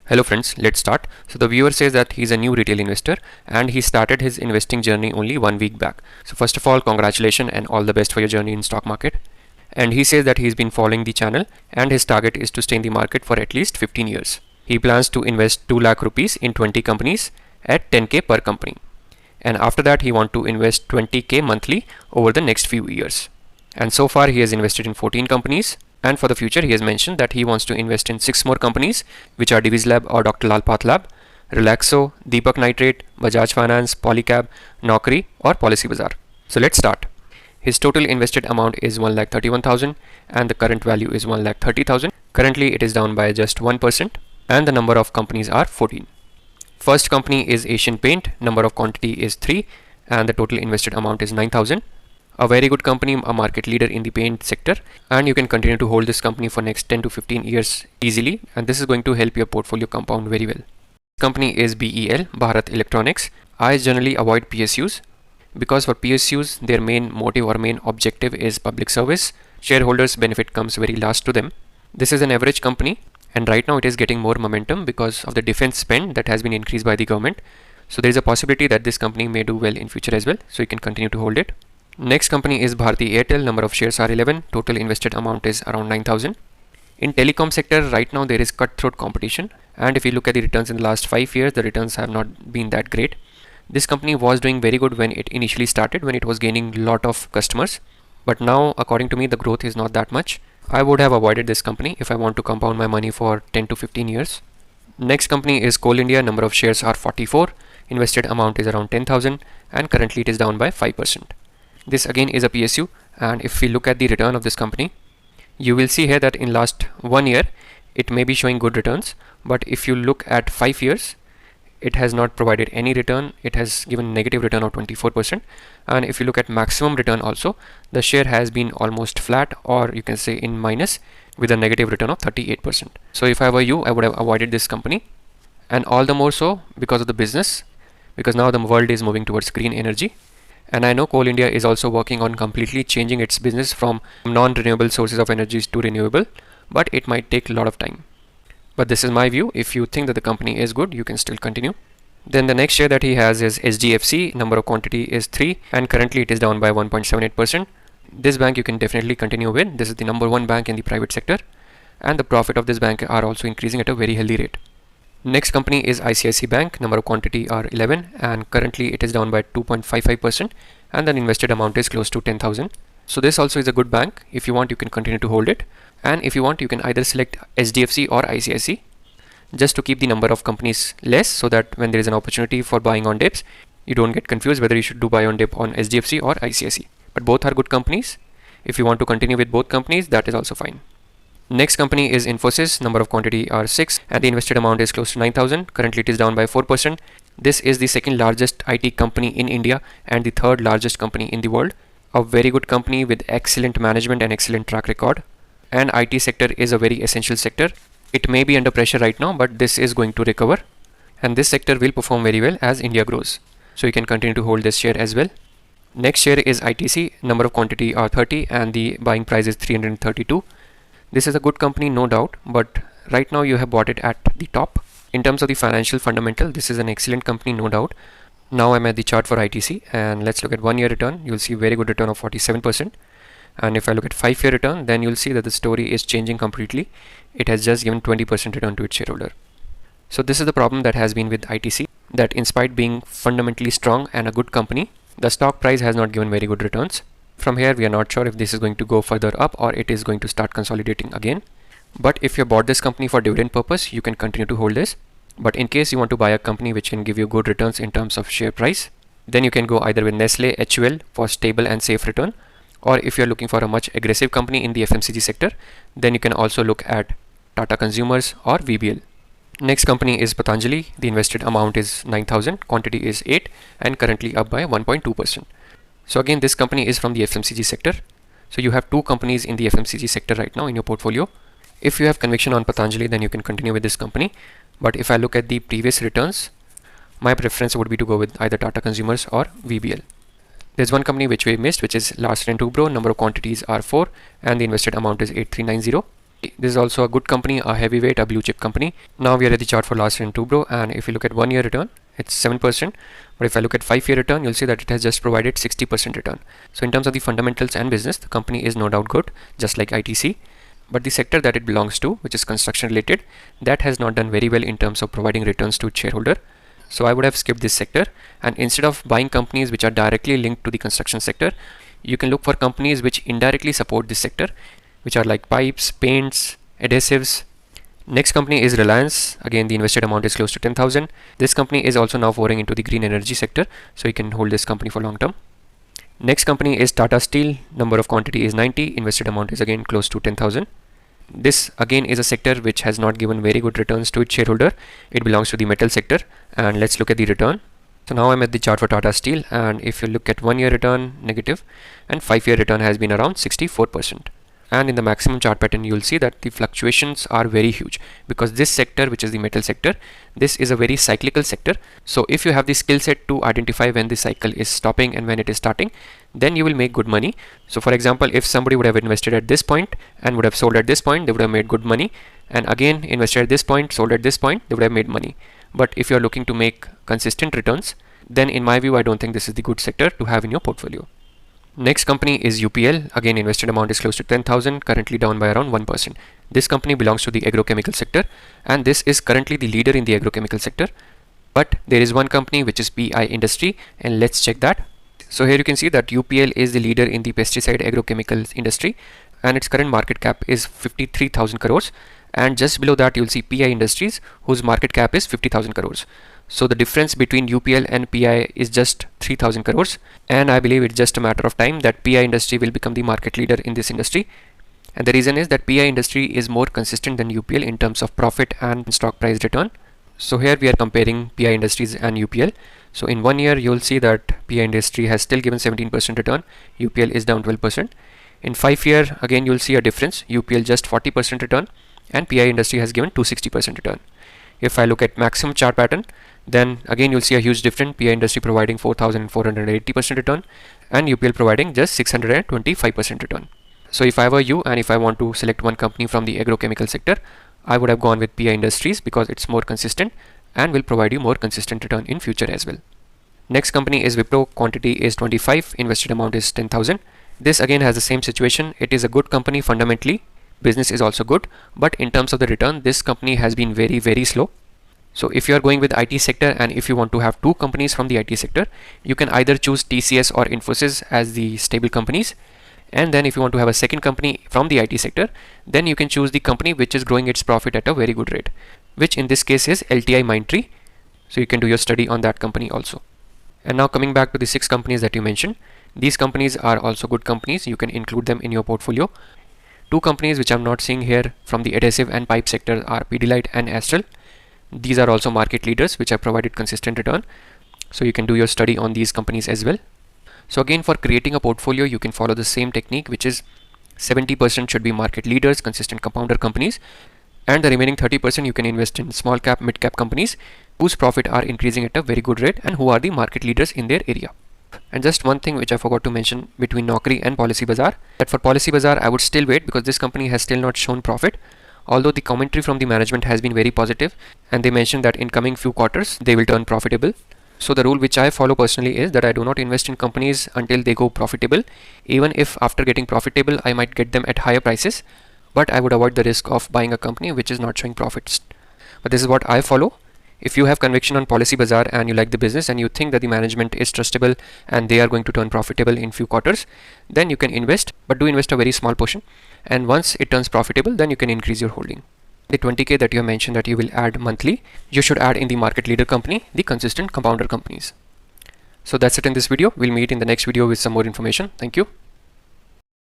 Hello friends, let's start. So the viewer says that he's a new retail investor and he started his investing journey only 1 week back. So first of all, congratulations and all the best for your journey in stock market. And he says that he's been following the channel and his target is to stay in the market for at least 15 years. He plans to invest 2 lakh rupees in 20 companies at 10k per company. And after that he wants to invest 20k monthly over the next few years. And so far he has invested in 14 companies. And for the future, he has mentioned that he wants to invest in 6 more companies, which are Divi's Lab or Dr. Lal Pathlab, Relaxo, Deepak Nitrate, Bajaj Finance, Polycab, Naukri or Policy Bazaar. So let's start. His total invested amount is 1,31,000 and the current value is 1,30,000. Currently, it is down by just 1% and the number of companies are 14. First company is Asian Paint, number of quantity is 3 and the total invested amount is 9,000. A very good company, a market leader in the paint sector, and you can continue to hold this company for next 10 to 15 years easily, and this is going to help your portfolio compound very well. Company is BEL, Bharat Electronics. I generally avoid PSUs because for PSUs their main motive or main objective is public service. Shareholders benefit comes very last to them. This is an average company and right now it is getting more momentum because of the defense spend that has been increased by the government. So there is a possibility that this company may do well in future as well, so you can continue to hold it. Next company is Bharti Airtel, number of shares are 11, total invested amount is around 9,000. In telecom sector right now there is cutthroat competition, and if you look at the returns in the last 5 years, the returns have not been that great. This company was doing very good when it initially started, when it was gaining a lot of customers, but now according to me the growth is not that much. I would have avoided this company if I want to compound my money for 10 to 15 years. Next company is Coal India, number of shares are 44, invested amount is around 10,000 and currently it is down by 5%. This again is a PSU, and if we look at the return of this company, you will see here that in last 1 year it may be showing good returns, but if you look at 5 years it has not provided any return. It has given negative return of 24%, and if you look at maximum return also, the share has been almost flat, or you can say in minus, with a negative return of 38%. So if I were you, I would have avoided this company, and all the more so because of the business, because now the world is moving towards green energy. And I know Coal India is also working on completely changing its business from non-renewable sources of energies to renewable, but it might take a lot of time. But this is my view. If you think that the company is good, you can still continue. Then the next share that he has is SGFC, number of quantity is 3 and currently it is down by 1.78%. This bank you can definitely continue with. This is the number 1 bank in the private sector, and the profit of this bank are also increasing at a very healthy rate. Next company is ICICI Bank, number of quantity are 11 and currently it is down by 2.55% and the invested amount is close to 10,000. So this also is a good bank. If you want, you can continue to hold it, and if you want, you can either select SDFC or ICICI just to keep the number of companies less, so that when there is an opportunity for buying on dips, you don't get confused whether you should do buy on dip on SDFC or ICICI. But both are good companies. If you want to continue with both companies, that is also fine. Next company is Infosys, number of quantity are 6 and the invested amount is close to 9,000. Currently it is down by 4%. This is the second largest IT company in India and the third largest company in the world. A very good company with excellent management and excellent track record. And IT sector is a very essential sector. It may be under pressure right now, but this is going to recover. And this sector will perform very well as India grows. So you can continue to hold this share as well. Next share is ITC, number of quantity are 30 and the buying price is 332. This is a good company, no doubt, but right now you have bought it at the top. In terms of the financial fundamental, this is an excellent company, no doubt. Now I'm at the chart for ITC and let's look at 1 year return. You'll see very good return of 47%. And if I look at 5 year return, then you'll see that the story is changing completely. It has just given 20% return to its shareholder. So this is the problem that has been with ITC, that in spite being fundamentally strong and a good company, the stock price has not given very good returns. From here, we are not sure if this is going to go further up or it is going to start consolidating again. But if you bought this company for dividend purpose, you can continue to hold this. But in case you want to buy a company which can give you good returns in terms of share price, then you can go either with Nestle, HUL for stable and safe return. Or if you're looking for a much aggressive company in the FMCG sector, then you can also look at Tata Consumers or VBL. Next company is Patanjali. The invested amount is 9,000, quantity is 8 and currently up by 1.2%. So again, this company is from the FMCG sector. So you have 2 companies in the FMCG sector right now in your portfolio. If you have conviction on Patanjali, then you can continue with this company. But if I look at the previous returns, my preference would be to go with either Tata Consumers or VBL. There's one company which we missed, which is Larsen & Toubro. Number of quantities are 4 and the invested amount is 8390. This is also a good company, a heavyweight, a blue chip company. Now we are at the chart for last year in 2 bro, and if you look at 1 year return, it's 7%. But if I look at 5 year return, you'll see that it has just provided 60% return. So in terms of the fundamentals and business, the company is no doubt good, just like ITC. But the sector that it belongs to, which is construction related, that has not done very well in terms of providing returns to its shareholder. So I would have skipped this sector, and instead of buying companies which are directly linked to the construction sector, you can look for companies which indirectly support this sector, which are like pipes, paints, adhesives. Next company is Reliance. Again, the invested amount is close to 10,000. This company is also now pouring into the green energy sector, so you can hold this company for long term. Next company is Tata Steel. Number of quantity is 90. Invested amount is again close to 10,000. This again is a sector which has not given very good returns to its shareholder. It belongs to the metal sector, and let's look at the return. So now I'm at the chart for Tata Steel, and if you look at 1 year return negative, and 5 year return has been around 64%. And in the maximum chart pattern, you'll see that the fluctuations are very huge, because this sector, which is the metal sector, this is a very cyclical sector. So if you have the skill set to identify when the cycle is stopping and when it is starting, then you will make good money. So for example, if somebody would have invested at this point and would have sold at this point, they would have made good money, and again invested at this point, sold at this point, they would have made money. But if you're looking to make consistent returns, then in my view, I don't think this is the good sector to have in your portfolio. Next company is UPL. Again, invested amount is close to 10,000, currently down by around 1%. This company belongs to the agrochemical sector, and this is currently the leader in the agrochemical sector. But there is one company which is PI Industry, and let's check that. So here you can see that UPL is the leader in the pesticide agrochemical industry, and its current market cap is 53,000 crores. And just below that, you'll see PI Industries, whose market cap is 50,000 crores. So the difference between UPL and PI is just 3,000 crores, and I believe it's just a matter of time that PI Industry will become the market leader in this industry. And the reason is that PI Industry is more consistent than UPL in terms of profit and stock price return. So here we are comparing PI Industries and UPL. So in 1 year, you'll see that PI Industry has still given 17% return, UPL is down 12%. In 5 year, again you'll see a difference, UPL just 40% return, and PI Industry has given 260% return. If I look at maximum chart pattern, then again you'll see a huge difference, PI Industry providing 4,480% return, and UPL providing just 625% return. So if I were you, and if I want to select one company from the agrochemical sector, I would have gone with PI Industries because it's more consistent and will provide you more consistent return in future as well. Next company is Wipro. Quantity is 25, invested amount is 10,000. This again has the same situation. It is a good company fundamentally, business is also good, but in terms of the return, this company has been very slow. So if you are going with IT sector, and if you want to have two companies from the IT sector, you can either choose TCS or Infosys as the stable companies. And then if you want to have a second company from the IT sector, then you can choose the company which is growing its profit at a very good rate, which in this case is LTI Mindtree. So you can do your study on that company also. And now coming back to the 6 companies that you mentioned, these companies are also good companies. You can include them in your portfolio. 2 companies which I'm not seeing here from the adhesive and pipe sector are Pidilite and Astral. These are also market leaders which have provided consistent return. So you can do your study on these companies as well. So again, for creating a portfolio, you can follow the same technique, which is 70% should be market leaders, consistent compounder companies, and the remaining 30% you can invest in small cap, mid cap companies whose profit are increasing at a very good rate and who are the market leaders in their area. And just one thing which I forgot to mention between Naukri and Policybazaar, that for Policybazaar I would still wait because this company has still not shown profit, although the commentary from the management has been very positive and they mentioned that in coming few quarters they will turn profitable. So the rule which I follow personally is that I do not invest in companies until they go profitable, even if after getting profitable I might get them at higher prices, but I would avoid the risk of buying a company which is not showing profits. But this is what I follow. If you have conviction on Policybazaar and you like the business and you think that the management is trustable and they are going to turn profitable in few quarters, then you can invest, but do invest a very small portion. And once it turns profitable, then you can increase your holding. The 20k that you have mentioned that you will add monthly, you should add in the market leader company, the consistent compounder companies. So that's it in this video. We'll meet in the next video with some more information. Thank you.